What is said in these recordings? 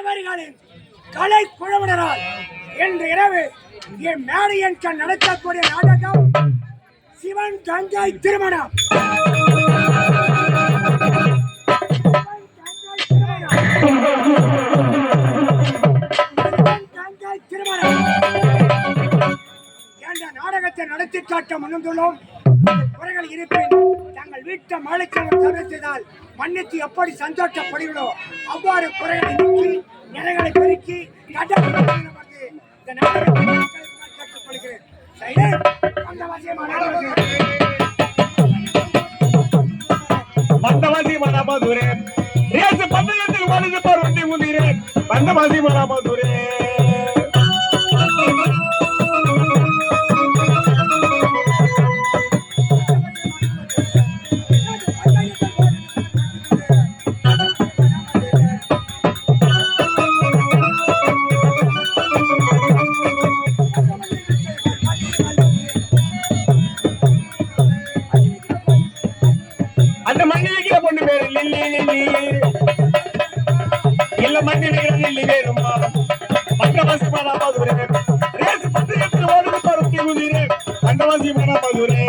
அவர்களின் கலை குழுவினரால் இன்று இரவு என் மேடையன் கண் நடத்தக்கூடிய நாடகம் சிவன் கங்கை திருமணம். என்ற நாடகத்தை நடத்தி காட்ட முன்னுள்ளோம். குறைகள் இருப்பின் தங்கள் வீட்டை மாலைக்கிழமை தவறு செய்தால் மன்னித்து எப்படி சந்தோஷப்படுகிறோம் அவ்வாறு குறைகளை நீக்கி நிறைகளை பெருக்கி இந்த நாடகத்தை கேட்டுக்கொள்கிறேன். மந்தவாசி மனமதுரே ரேசு பந்தயத்தில் வலிது பருவத்தை முந்திரேன் மந்தவாசி மனமதுரே அந்த மண்ணிலிக்கிற பொண்ணு பேரு லில்லி லில்லி இல்ல மண்ணிலிக்கிற லில்லி வேறுமா மண்டவாசி மனமதுரே ரேசு பந்தயத்தில் வலிது பருவத்தை முந்திரேன் மண்டவாசி மனமதுரே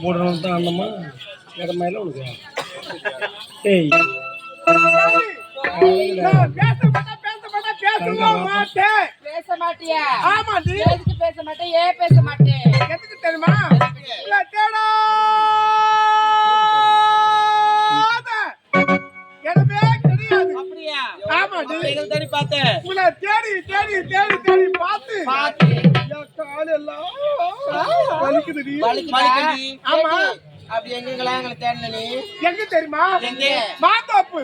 போடணும் தான் அந்தம்மா இடமையில உனக்கு ஏய் நான் பேச மாட்டேன். பேச மாட்டியா? ஆமாண்டி. எதுக்கு பேச மாட்டேன்? ஏன் பேச மாட்டேன்? எதுக்கு தெரியுமா? உன்னை தேடாத இடமே கிடையாது. அப்படியா? ஆமாண்டி. எங்க தேடி பார்த்தேன்? உன்னை தேடி பார்த்து என் காலெல்லாம் வலிக்குதுடி. வலிக்குதா? ஆமா. அப்படி எங்கெங்கெல்லாம் எங்களை தேடின நீ? எங்க தெரியுமா? எங்க? மாத்தோப்பு,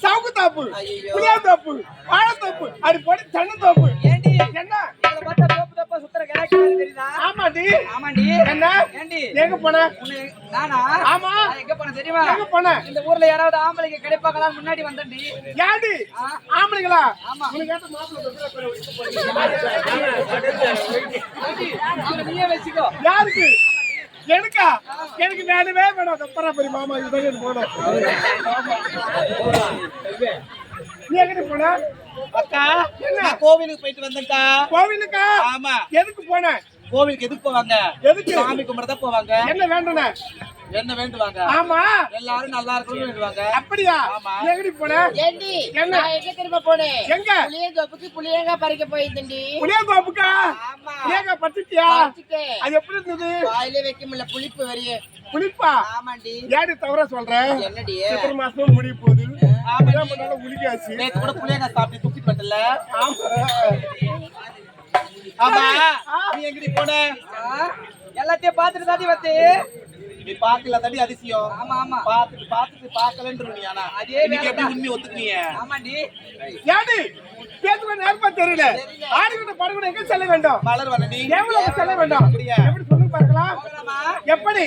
சவுக்கு தோப்பு, ஐயையோ. புளியாந்தோப்பு, வாழைத்தோப்பு, அப்படி போட்டு தென்னந்தோப்பு. ஏண்டி? என்ன? எங்களை பார்த்தா தோப்பு தோப்பா சுத்துற கிராக்கி தெரியுதா? ஆமாண்டி. ஆமாண்டி. என்ன? ஏண்டி? எங்க போன? உன்னை நானா? ஆமா. நான் எங்க போன தெரியுமா? எங்க போன? இந்த ஊர்ல யாராவது ஆம்பளைங்க கிடைப்பாங்களா முன்னாடி வந்தேன்டி. யாடி? ஆ. ஆம்பளைங்களா? ஆமா. உனக்கு ஏத்த மாப்பிள்ளை தொட்டில பேரை வைக்க போறீங்க. அவனை நீயே வச்சுக்கோ. யாருக்கு? எனக்கா? எனக்கு வேணுமே வேணும். தப்பரா பெரிய மாமா இதுதான் எனக்கு போடும். நீ எங்கிட்ட போன? அக்கா, என்ன? நான் கோவிலுக்கு போயிட்டு வந்தேன்க்கா. கோவிலுக்கா? ஆமா. எதுக்கு போன? கோவிலுக்கு எதுக்கு போவாங்க? எதுக்கு? சாமி கும்பிட போவாங்க. என்ன வேண்டுன? என்ன வேண்டுவாங்க? ஆமா. எல்லாரும் நல்லா இருக்கணும்னு வேண்டுவாங்க. அப்படியா? ஆமா. நீ எங்கிட்ட போன? ஏண்டி என்ன? நான் எங்க திரும்ப போனேன்? எங்க? புளியந்தோப்புக்கு புளியங்காய் பறிக்க போயிருந்தேன்டி. புளியாந்தோப்புக்கா? ஆமா. புளியங்காய் பறிச்சிட்டியா? பறிச்சுட்டேன். அது எப்படி இருந்தது? வாயிலே வைக்க முடியல புளிப்பு வரையே. புளிப்பா? ஆமாண்டி. ஏடி தவறா சொல்ற? என்னடி? சித்திரை மாசமும் முடிய போகுது. ஆமாடி. என்ன பண்ணாலும் உலிக்காச்சு. நேத்து கூட புளியங்காய் சாப்பிட்டு துப்பிட்டு வந்துட்டல. ஆமா. ஆமா. நீ எங்கடி போன? எல்லாத்தையும் பார்த்துட்டு தாண்டி வந்து. நீ பாக்கல தாண்டி அதிசயம். ஆமா ஆமா. பார்த்துட்டு பார்க்கலன்ற நீ ஆனா. அதே நீ எப்படி உண்மை ஒத்துக்கிய? ஆமாடி. ஏடி பேசுற நேரமா தெரியல. ஆடிக்கிட்ட படகுட எங்க செல்ல வேண்டும்? மலர் வனடி. எவ்வளவு செல்ல வேண்டும்? அப்படியா? எப்படி சொல்லுங்க பார்க்கலாம். போகலாமா? எப்படி?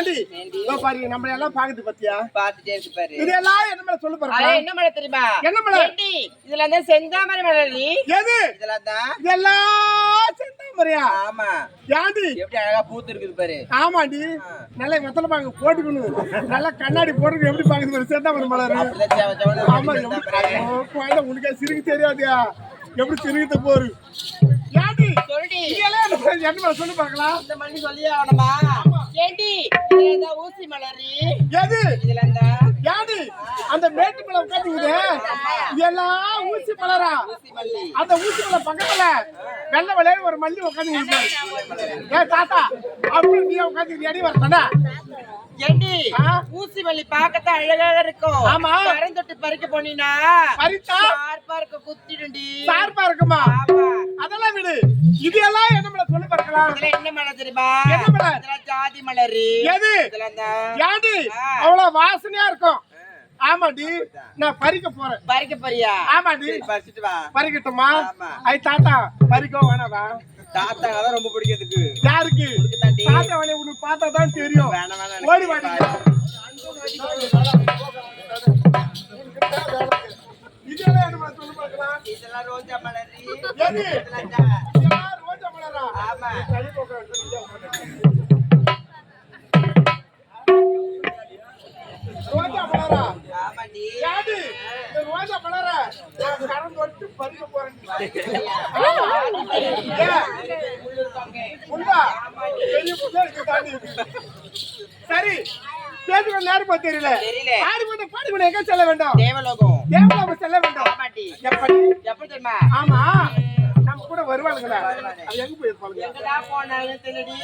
ஏண்டி இதோ பாருங்க நம்ம எல்லாம் பாக்குது பத்தியா பாத்துட்டே இருக்கு பாரு. இதெல்லாம் என்ன மேல சொல்லு பாருங்க என்ன மழை தெரியுமா? என்ன மழை? ஏண்டி, இதுல அந்த செந்தாமரை மலரி. எது இதெல்லாம் தான். இதெல்லாம் செந்தாமரையா? ஆமா. ஏண்டி எப்படி அழகா பூத்து இருக்குது பாரு. ஆமாண்டி நல்ல வெத்தலை பாங்க போட்டுக்கணும் நல்லா கண்ணாடி போட்டு எப்படி பாக்குது பாரு செந்தாமரை மலர். அப்படிதான் சேவ சேவன்னு ஆமா செந்தாமரை. குழந்தை உனக்கே சிரிக்க தெரியாதியா எப்படி சிரிக்கிட்ட போரு. ஏண்டி சொல்லுடி. இதெல்லாம் என்ன மேல சொல்லு பார்க்கலாம். இந்த மணி சொல்லியே ஆகணுமா? ஏண்டி, இதுல இந்த ஊசி மலரி. எது இதுல இந்த ஏண்டி அந்த மேட்டு மேல உட்காந்துக்குது இதெல்லாம் ஊசி மலரா? ஊசி மல்லி. அந்த ஊசி மலை பக்கத்துல வெள்ளை விளையாடு ஒரு மல்லி உட்காந்து ஏ தாத்தா அப்படி நீ உட்காந்து அடி வரத்தானே? ஏண்டி, ஆ? ஊசி மல்லி பார்க்கத்தான் அழகாக இருக்கும். ஆமா. கரம் தொட்டு பறிக்க போனீனா பறிச்சா ஷார்ப்பா இருக்க குத்திடுண்டி. சார்பா இருக்குமா? ஆமா. அதெல்லாம் விடு. இதெல்லாம் என்ன மேல சொல்லி பார்க்கலாம். இதுல என்ன மலர் தெரியுமா? என்ன மலர்? இதெல்லாம் ஜாதி மலரி. எது இதுல இந்த ஏண்டி ஆ. அவ்வளவு வாசனையா இருக்கும். ஆமாடி நான் பறிக்க போறேன். பறிக்க போறியா? ஆமாடி சரி, பறிச்சிட்டு வா. பறிக்கட்டுமா? ஆமா. ஐ தாத்தா பறிக்கோ வேணாவா? தாத்தாங்க தான் ரொம்ப பிடிக்கிறதுக்கு. யாருக்கு? தாண்டி. தாத்தா வேலையை உனக்கு பார்த்தா தான் தெரியும். வேணாம் வேணாம் ஓடி எனக்கு வாடி. இதெல்லாம் என்ன மேல சொல்லி பார்க்கலாம். இதெல்லாம் ரோஜா மலரி. எது இதெல்லாம் இந்த இதெல்லாம் ரோஜா மலரா? ஆமா. தள்ளி போங்க. ரோஜா மலரா? ஆமாண்டி. யாரு இந்த ரோஜா மலரா? நான் கரம் தொட்டு பறிக்க போறேன். உண்டா? பெரிய புள்ளை இருக்கு தாண்டி இருக்கு. சரி பேசுற நேரம் தெரியல. தெரியல. பாடி எங்க செல்ல வேண்டும்? தேவலோகம். தேவலோகம் செல்ல வேண்டும். ஆமாண்டி. எப்படி? எப்படி தெரியுமா? ஆமா நம்ம கூட வருவாளுங்களா? அது எங்க போயிருப்பாங்க? எங்கடா போனாலும் தெரியடி.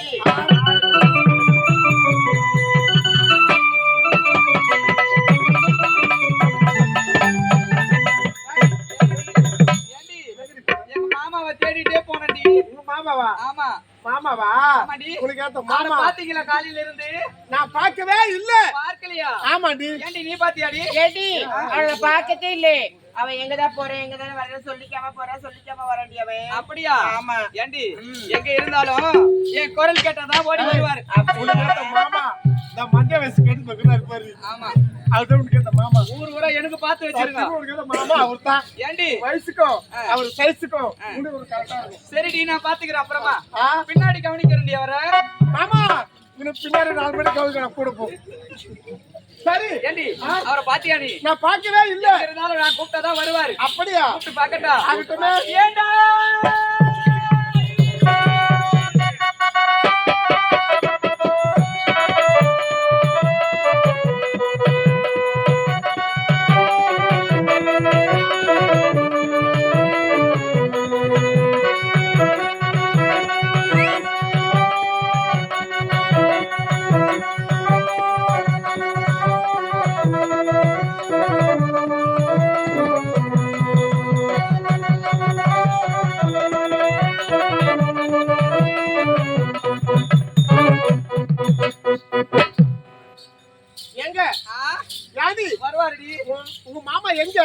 எங்க மாமாவை தேடிட்டே போனடி. உங்க மாமாவா? ஆமா. மாமாவா? ஆமாடி. உனக்கு ஏத்த மாமா மாமா பாத்தீங்களா காலையில இருந்து? நான் பார்க்கவே இல்ல. பார்க்கலையா? ஆமாண்டி. ஏண்டி நீ பாத்தியாடி? ஏண்டி அவளை பார்க்கதே இல்ல. அவ எங்கதான் போறேன் எங்கதான் வரேன் சொல்லிக்காம போறா சொல்லிக்காம வரண்டி அவன். அப்படியா? ஆமா. ஏண்டி எங்க இருந்தாலும் என் குரல் கேட்டாதான் ஓடி வருவாரு. உனக்கு ஏத்த மாமா நான் மஞ்ச வயசு கேட்டு பக்கத்துல இருப்பாரு. ஆமா. அதுதான் உனக்கு ஏத்த மாமா. ஊர் ஊரா எனக்கு பார்த்து வச்சிருங்க. உனக்கு ஏத்த மாமா அவர்தான். ஏண்டி வயசுக்கும் அவர் சைஸுக்கும் உனக்கு ஒரு கரெக்டா இருக்கும். சரிடி நான் பாத்துக்கிறேன் அப்புறமா. ஆ? பின்னாடி கவனிக்கிறேன்டி அவரை. மாமா இன்னும் பின்னாடி 4 மணிக்கு கவுங்க கூட போ. சரி ஏண்டி அவரை பாத்தியா நீ? நான் பார்க்கவே இல்ல. இருந்தாலும் நான் கூப்பிட்டாதான் வருவாரு. அப்படியா? கூப்பிட்டு பாக்கட்டா? ஆகட்டுமே. ஏண்டா எங்க யாதி வருவாருடி. உங்க மாமா எங்க?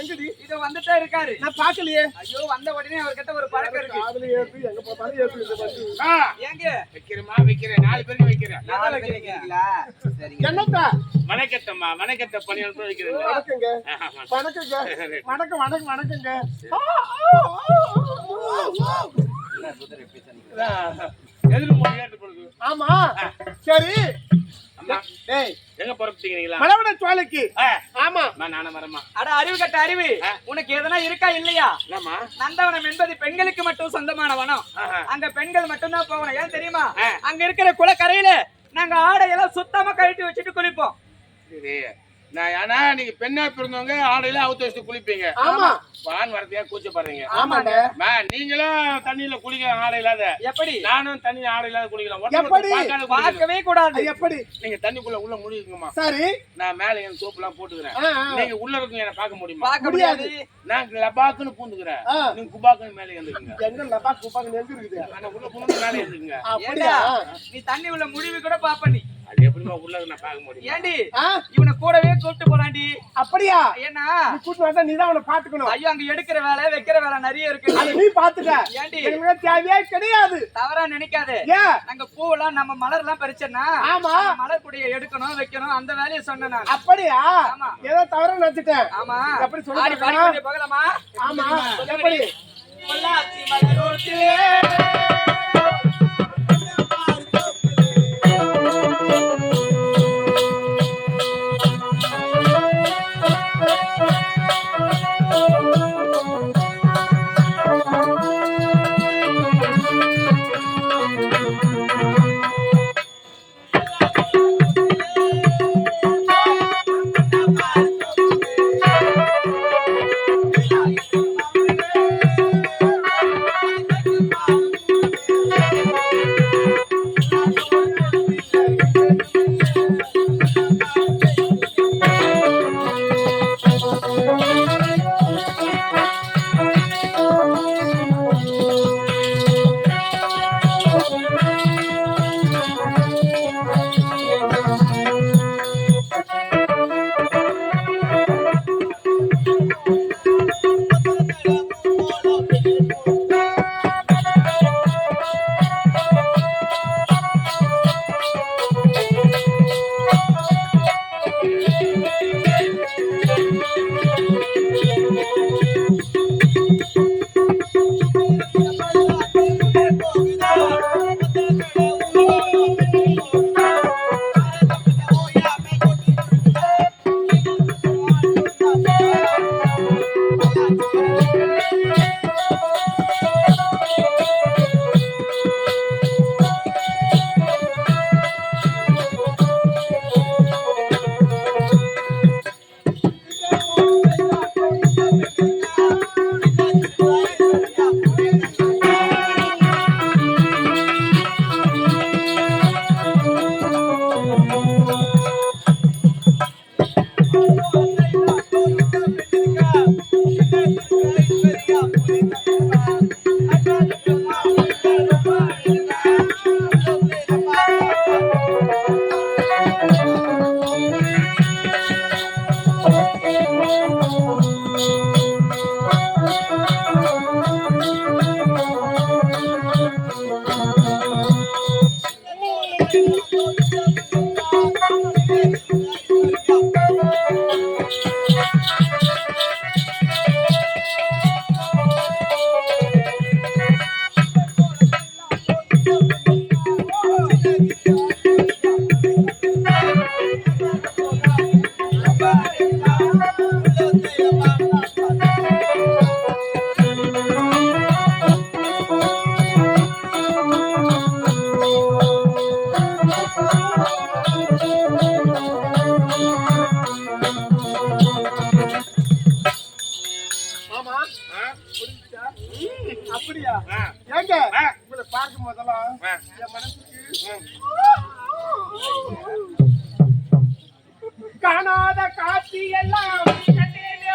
எங்கடி? இது வந்துட்டே இருக்காரு. நான் பார்க்கலையே. ஐயோ வந்த உடனே அவர்கிட்ட ஒரு பழக்கம் இருக்கு. காதுல ஏத்து எங்க பார்த்தாலும் ஏத்து இந்த பத்தி. ஏங்க வைக்கிறேம்மா வைக்கிறேன் 4 பேருக்கு வைக்கிறேன். நல்லா வைக்கிறீங்களா? சரிங்க. என்னத்தா? வணக்கத்தம்மா வணக்கத்தை பண்ணி அனுப்ப வைக்கிறேன். வணக்கங்க. வணக்கங்க. வணக்கம் வணக்கம் வணக்கங்க. எதிர்ப்பு மொழி ஏற்று கொடுக்கு. ஆமா சரி. அம்மா டேய் எங்க புறப்பட்டீங்களா? மலவட சோலைக்கு. ஆமா நானும் வரமா. அட அறிவு கட்ட அறிவு. உனக்கு எதனா இருக்கா இல்லையா? என்னம்மா? நந்தவனம் என்பது பெண்களுக்கு மட்டும் சொந்தமான வனம். ஆஹா. அங்க பெண்கள் மட்டும் தான் போகணும். ஏன் தெரியுமா? அங்க இருக்கிற குளக்கரையில நாங்க ஆடையெல்லாம் சுத்தமா கழட்டி வச்சுட்டு குளிப்போம். சரி நான் ஏன்னா நீங்க பெண்ணா பிறந்தவங்க ஆடையில அவுத்து வச்சுட்டு குளிப்பீங்க. ஆமா. வான் வரதையா கூச்சப்படுறீங்க. ஆமாடா. நீங்களும் தண்ணியில குளிக்கலாம் ஆடை இல்லாத. எப்படி? நானும் தண்ணி ஆடை இல்லாத குளிக்கலாம். எப்படி? பார்க்கவே கூடாது. எப்படி? நீங்க தண்ணிக்குள்ள உள்ள முழுகுங்கம்மா. சரி. நான் மேல என் சோப்பு எல்லாம் போட்டுக்கிறேன். நீங்க உள்ள இருக்கீங்க என்ன பார்க்க முடியுமா? பார்க்க முடியாது. நான் லபாக்குன்னு பூந்துக்கிறேன். நீங்க குபாக்குன்னு மேல எழுந்துக்குங்க. எங்க லபா குபாங்க எங்க இருக்குது? ஆனா உள்ள பூந்து மேல எழுந்துக்குங்க. அப்படியா? நீ தண்ணி உள்ள முடிவு கூட பாப்ப நீ. அது எப்படிமா உள்ள நான் பார்க்க முடியும்? ஏண்டி ஆ? இவனை கூடவே கூப்பிட்டு போலாண்டி. அப்படியா? ஏன்னா நீ கூட்டு வந்தா நீதான் அவனை பாத்துக்கணும். ஐயோ அங்க எடுக்கிற வேலை வைக்கிற வேலை நிறைய இருக்கு. அதை நீ பாத்துக்க. ஏண்டி எனக்கு தேவையே கிடையாது. தவறா நினைக்காதே. ஏன்? நாங்க பூவெல்லாம் நம்ம மலர் எல்லாம் பறிச்சோம்னா ஆமா. மலர் கூடைய எடுக்கணும் வைக்கணும் அந்த வேலையை சொன்னேன் நான். அப்படியா? ஆமா. ஏதோ தவறா நினைச்சிட்டேன். ஆமா. எப்படி சொல்லி ஆடி பாடி பார்க்கலாம்? கொண்டே போகலாமா? ஆமா. எப்படி? பொள்ளாச்சி மலர் ரோட்டிலே அப்படியா? ஏங்க உங்களை பார்க்கும் போதெல்லாம் என் மனசுக்கு காணாத காட்சி எல்லாம் கண்டேனே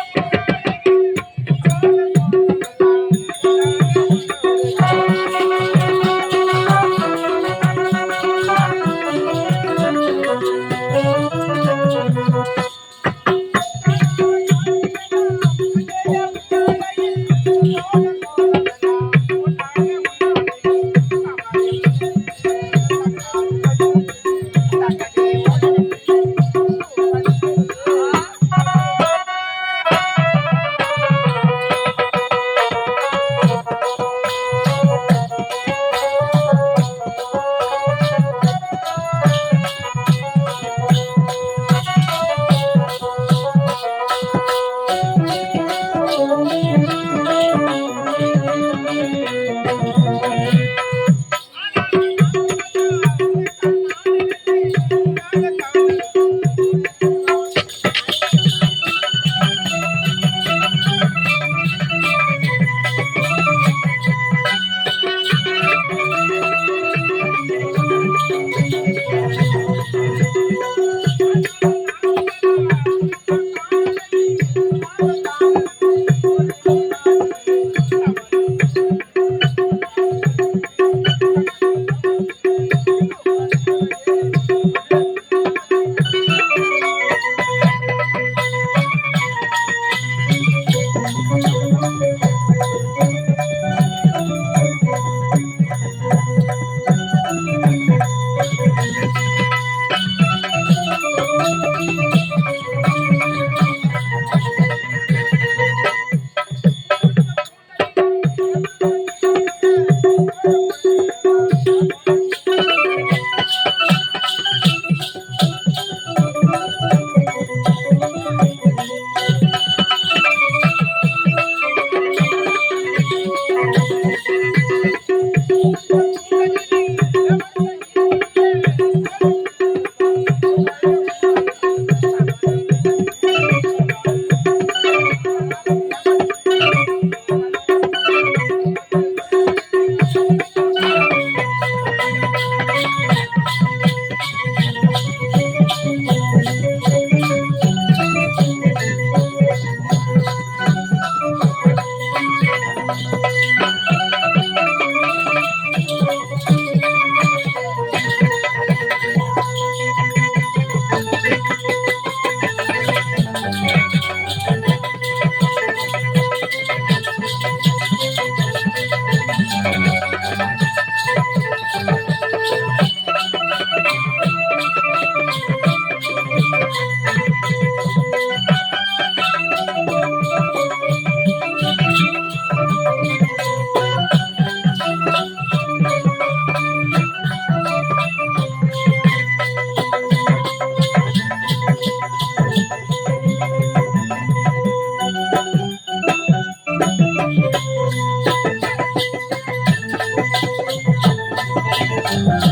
ஆ